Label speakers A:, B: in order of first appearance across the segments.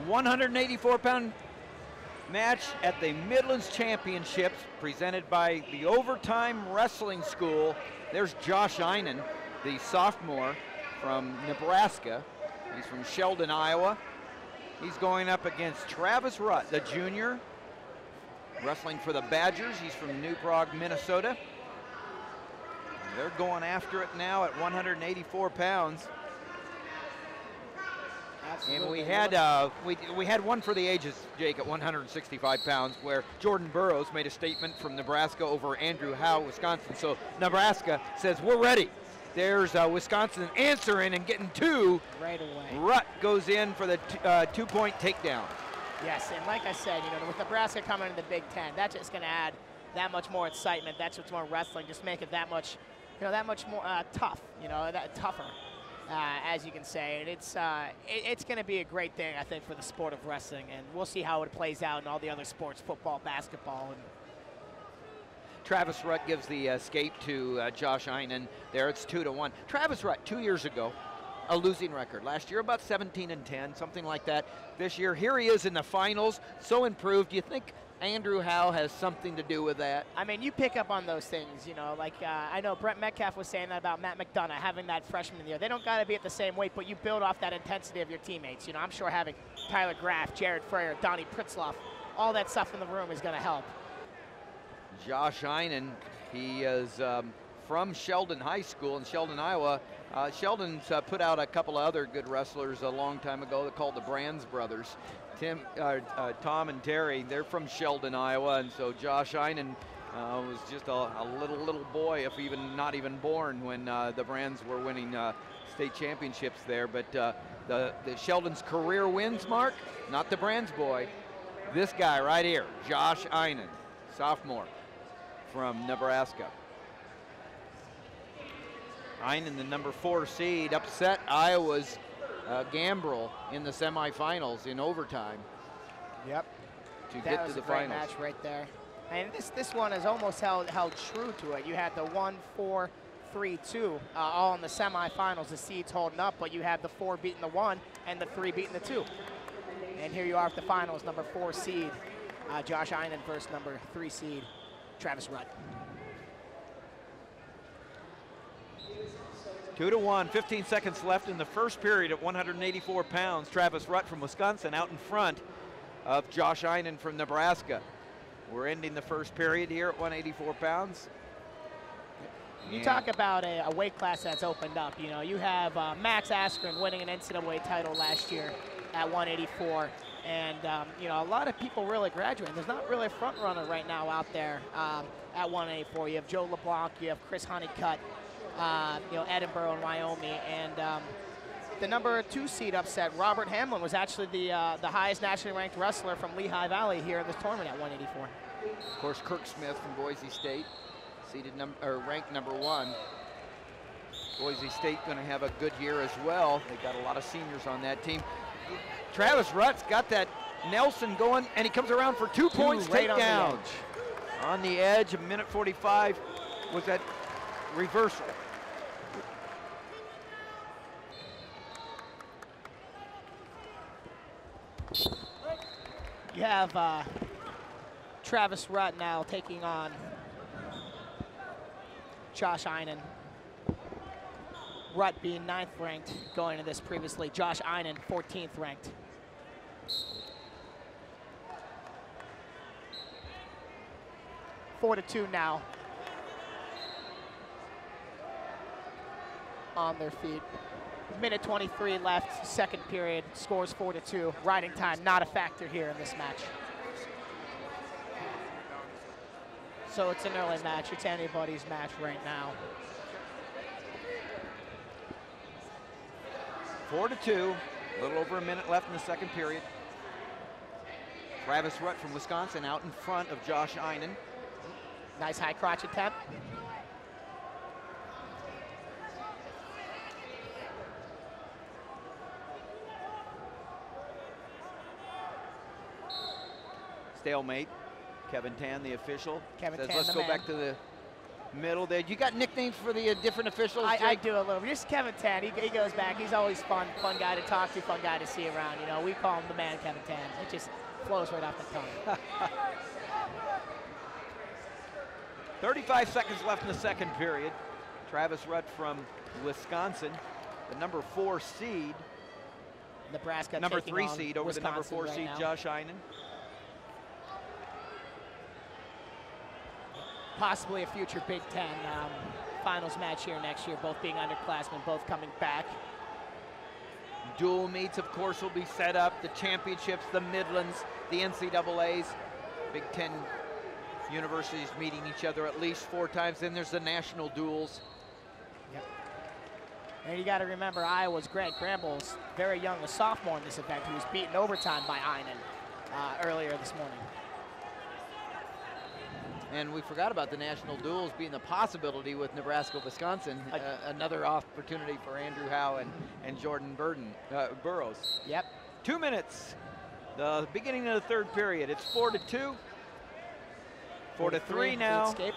A: 184-pound match at the Midlands Championships presented by the Overtime Wrestling School. There's Josh Ihnen, the sophomore from Nebraska. He's from Sheldon, Iowa. He's going up against Travis Rutt, the junior, wrestling for the Badgers. He's from New Prague, Minnesota. They're going after it now at 184 pounds.
B: Absolutely.
A: And we had one for the ages, Jake, at 165 pounds, where Jordan Burroughs made a statement from Nebraska over Andrew Howe, Wisconsin. So Nebraska says, we're ready. There's Wisconsin answering and getting two.
B: Right away.
A: Rutt goes in for the two-point takedown.
B: Yes, and like I said, with Nebraska coming into the Big Ten, that's just going to add that much more excitement. That's what's more wrestling. Just make it that much, that much more tough. That tougher. As you can say, and it's going to be a great thing, I think, for the sport of wrestling, and we'll see how it plays out in all the other sports, football, basketball. And
A: Travis Rutt gives the escape to Josh Ihnen. There it's 2-1. Travis Rutt, 2 years ago, a losing record. Last year, about 17-10, something like that. This year, here he is in the finals, so improved. Do you think Andrew Howe has something to do with that?
B: I mean, you pick up on those things, I know Brent Metcalf was saying that about Matt McDonough, having that freshman year. They don't got to be at the same weight, but you build off that intensity of your teammates. I'm sure having Tyler Graff, Jared Freyer, Donnie Pritzloff, all that stuff in the room is going to help.
A: Josh Ihnen, he is from Sheldon High School in Sheldon, Iowa. Sheldon's put out a couple of other good wrestlers a long time ago. They're called the Brands Brothers. Tom and Terry, they're from Sheldon, Iowa, and so Josh Ihnen was just a little boy, if not even born, when the Brands were winning state championships there. But the Sheldon's career wins, Mark, not the Brands boy. This guy right here, Josh Ihnen, sophomore from Nebraska. Ihnen, the number 4 seed, upset Iowa's Gambrel in the semifinals in overtime.
B: Yep.
A: To get to the finals. That was a great
B: match right there. And this one has almost held true to it. You had the 1-4-3-2 all in the semifinals, the seeds holding up, but you had the 4 beating the 1 and the 3 beating the 2. And here you are at the finals, number 4 seed, Josh Ihnen versus number 3 seed, Travis Rutt.
A: 2-1, 15 seconds left in the first period at 184 pounds. Travis Rutt from Wisconsin out in front of Josh Ihnen from Nebraska. We're ending the first period here at 184 pounds.
B: You talk about a weight class that's opened up. You have Max Askren winning an NCAA title last year at 184. And, a lot of people really graduating. There's not really a front runner right now out there at 184. You have Joe LeBlanc, you have Chris Honeycutt, Edinburgh and Wyoming, and the number 2 seed upset, Robert Hamlin, was actually the highest nationally ranked wrestler from Lehigh Valley here in this tournament at 184.
A: Of course, Kirk Smith from Boise State, seeded ranked number 1. Boise State going to have a good year as well. They got a lot of seniors on that team. Travis Rutt's got that Nelson going, and he comes around for 2 points
B: right
A: takedown. On the edge, a minute 45 was that reversal.
B: You have Travis Rutt now taking on Josh Ihnen. Rutt being 9th ranked going into this previously. Josh Ihnen 14th ranked. Four to 2 now. On their feet. Minute 23 left, second period, scores 4-2. Riding time not a factor here in this match. So it's an early match, it's anybody's match right now.
A: 4-2, a little over a minute left in the second period. Travis Rutt from Wisconsin out in front of Josh Ihnen.
B: Nice high crotch attempt.
A: Stalemate. Kevin Tan, the official,
B: Kevin
A: says
B: Tan,
A: let's
B: the
A: go
B: man.
A: back to the middle there. You got nicknames for the different officials?
B: I do a little. Just Kevin Tan. He goes back. He's always fun guy to talk to, fun guy to see around. You know, we call him the man, Kevin Tan. It just flows right off the tongue.
A: 35 seconds left in the second period. Travis Rutt from Wisconsin, the number 4 seed.
B: Nebraska
A: number
B: taking
A: 3
B: on
A: seed over
B: Wisconsin
A: the number 4
B: right
A: seed,
B: now.
A: Josh Ihnen.
B: Possibly a future Big Ten finals match here next year, both being underclassmen, both coming back.
A: Dual meets, of course, will be set up. The championships, the Midlands, the NCAAs, Big Ten universities meeting each other at least 4 times. Then there's the national duels.
B: Yep. And you got to remember, Iowa's Grant Gramble's very young, a sophomore in this event, who was beaten overtime by Ihnen earlier this morning.
A: And we forgot about the national duels being the possibility with Nebraska, Wisconsin. Another opportunity for Andrew Howe and Jordan Burroughs.
B: Yep.
A: 2 minutes. The beginning of the third period. It's 4-2. 4-3 now.
B: Escape.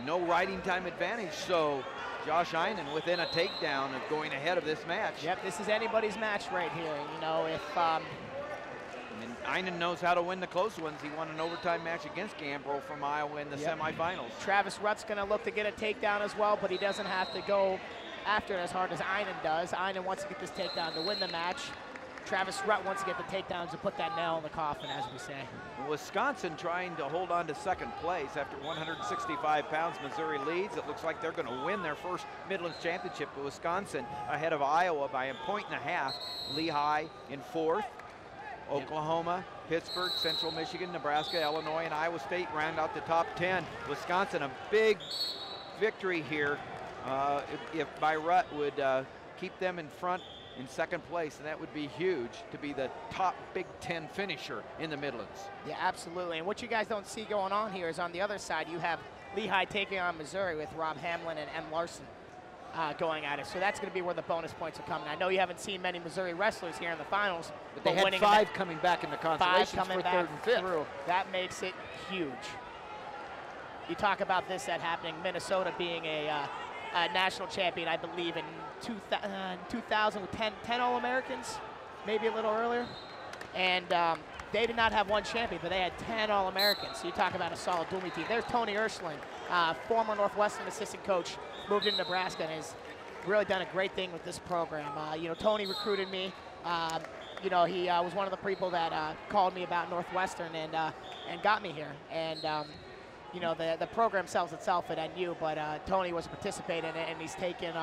A: No riding time advantage, so Josh Ihnen within a takedown of going ahead of this match.
B: Yep, this is anybody's match right here. You know, if
A: And Ihnen knows how to win the close ones. He won an overtime match against Gambrill from Iowa in the semifinals.
B: Travis Rutt's going to look to get a takedown as well, but he doesn't have to go after it as hard as Ihnen does. Ihnen wants to get this takedown to win the match. Travis Rutt wants to get the takedowns to put that nail in the coffin, as we say.
A: Wisconsin trying to hold on to second place after 165 pounds. Missouri leads. It looks like they're going to win their first Midlands championship. But Wisconsin ahead of Iowa by 1.5 points. Lehigh in 4th. Oklahoma, Pittsburgh, Central Michigan, Nebraska, Illinois, and Iowa State round out the top 10. Wisconsin, a big victory here if by Rutt would keep them in front in second place, and that would be huge to be the top Big Ten finisher in the Midlands.
B: Yeah, absolutely. And what you guys don't see going on here is on the other side, you have Lehigh taking on Missouri with Rob Hamlin and M. Larson going at it. So that's going to be where the bonus points are coming. I know you haven't seen many Missouri wrestlers here in the finals,
A: but they had 5 coming back in the consolations for 3rd and 5th.
B: Through. That makes it huge. You talk about this happening, Minnesota being a national champion, I believe, in 2000 with 10 All-Americans, maybe a little earlier. And they did not have one champion, but they had 10 All-Americans. So you talk about a solid dual meet team. There's Tony Ersling, former Northwestern assistant coach, moved into Nebraska and has really done a great thing with this program. You know, Tony recruited me. You know, he was one of the people that called me about Northwestern and got me here. And you know, the program sells itself at NU, but Tony was a participant in it, and he's taken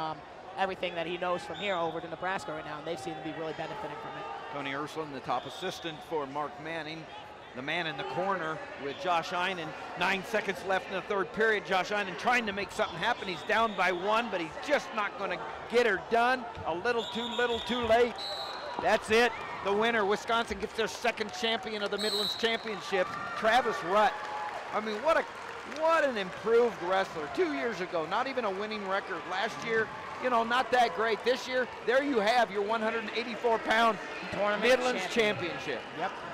B: everything that he knows from here over to Nebraska right now, and they seem to be really benefiting from it.
A: Tony Ersland, the top assistant for Mark Manning, the man in the corner with Josh Ihnen. 9 seconds left in the third period. Josh Ihnen trying to make something happen. He's down by 1, but he's just not going to get her done. A little too late. That's it. The winner, Wisconsin, gets their 2nd champion of the Midlands Championship, Travis Rutt. I mean, what an improved wrestler. 2 years ago, not even a winning record. Last year, you know, not that great. This year, there you have your 184-pound Midlands Championship.
B: Yep.